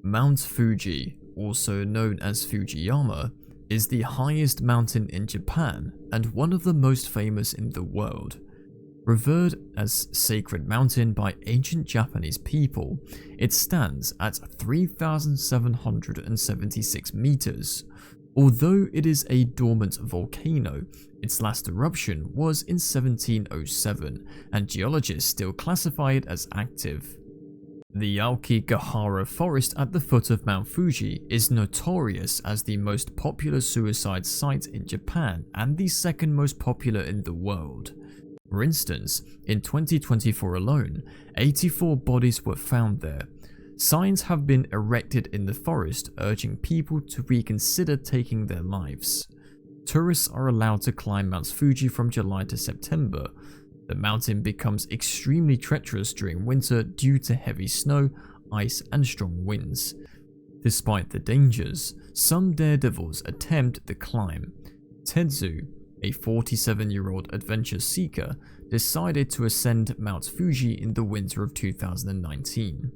Mount Fuji, also known as Fujiyama, is the highest mountain in Japan and one of the most famous in the world. Revered as sacred mountain by ancient Japanese people, it stands at 3,776 meters. Although it is a dormant volcano, its last eruption was in 1707 and geologists still classify it as active. The Aokigahara forest at the foot of Mount Fuji is notorious as the most popular suicide site in Japan and the second most popular in the world. For instance, in 2024 alone, 84 bodies were found there. Signs have been erected in the forest urging people to reconsider taking their lives. Tourists are allowed to climb Mount Fuji from July to September. The mountain becomes extremely treacherous during winter due to heavy snow, ice and strong winds. Despite the dangers, some daredevils attempt the climb. Tetsu, a 47-year-old adventure seeker, decided to ascend Mount Fuji in the winter of 2019.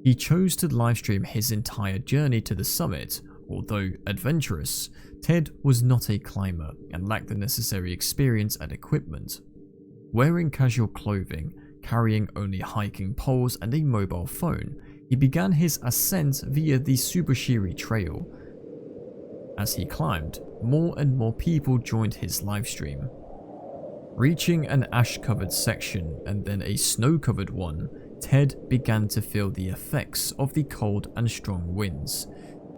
He chose to livestream his entire journey to the summit. Although adventurous, Ted was not a climber and lacked the necessary experience and equipment. Wearing casual clothing, carrying only hiking poles and a mobile phone, he began his ascent via the Subashiri Trail. As he climbed, more and more people joined his livestream. Reaching an ash-covered section and then a snow-covered one, Ted began to feel the effects of the cold and strong winds.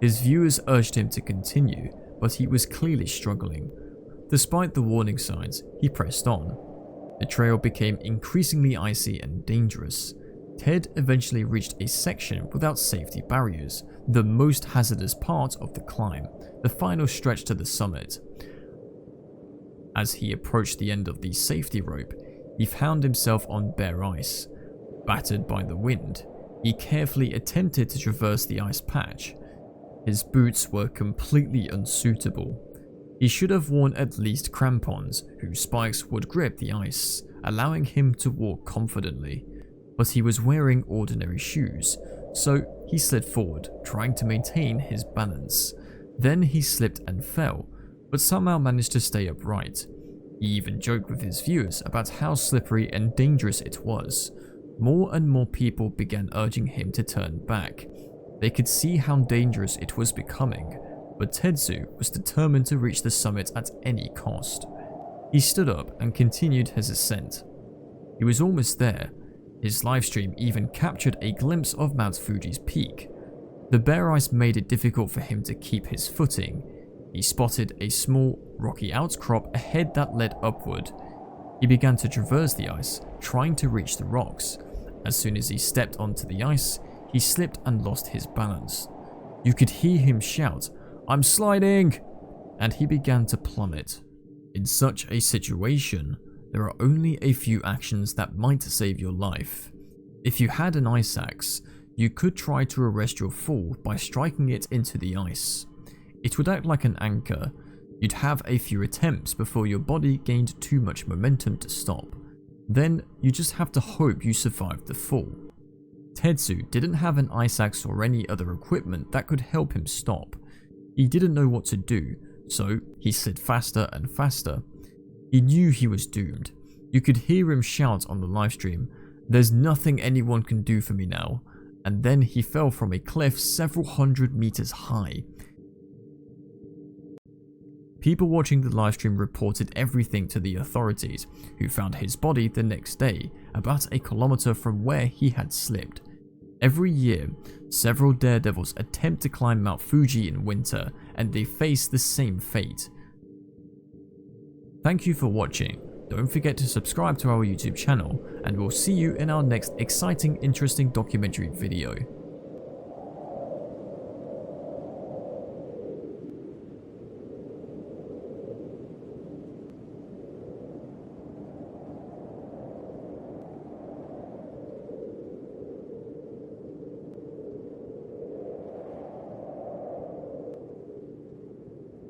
His viewers urged him to continue, but he was clearly struggling. Despite the warning signs, he pressed on. The trail became increasingly icy and dangerous. Ted eventually reached a section without safety barriers, the most hazardous part of the climb, the final stretch to the summit. As he approached the end of the safety rope, he found himself on bare ice. Battered by the wind, he carefully attempted to traverse the ice patch. His boots were completely unsuitable. He should have worn at least crampons, whose spikes would grip the ice, allowing him to walk confidently. But he was wearing ordinary shoes, so he slid forward, trying to maintain his balance. Then he slipped and fell, but somehow managed to stay upright. He even joked with his viewers about how slippery and dangerous it was. More and more people began urging him to turn back. They could see how dangerous it was becoming, but Tetsu was determined to reach the summit at any cost. He stood up and continued his ascent. He was almost there. His livestream even captured a glimpse of Mount Fuji's peak. The bare ice made it difficult for him to keep his footing. He spotted a small, rocky outcrop ahead that led upward. He began to traverse the ice, trying to reach the rocks. As soon as he stepped onto the ice, he slipped and lost his balance. You could hear him shout, "I'm sliding!" and he began to plummet. In such a situation, there are only a few actions that might save your life. If you had an ice axe, you could try to arrest your fall by striking it into the ice. It would act like an anchor. You'd have a few attempts before your body gained too much momentum to stop. Then you just have to hope you survived the fall. Tetsu didn't have an ice axe or any other equipment that could help him stop. He didn't know what to do, so he slid faster and faster. He knew he was doomed. You could hear him shout on the livestream, "There's nothing anyone can do for me now," and then he fell from a cliff several hundred meters high. People watching the livestream reported everything to the authorities, who found his body the next day, about a kilometer from where he had slipped. Every year, several daredevils attempt to climb Mount Fuji in winter, and they face the same fate. Thank you for watching. Don't forget to subscribe to our YouTube channel, and we'll see you in our next exciting, interesting documentary video.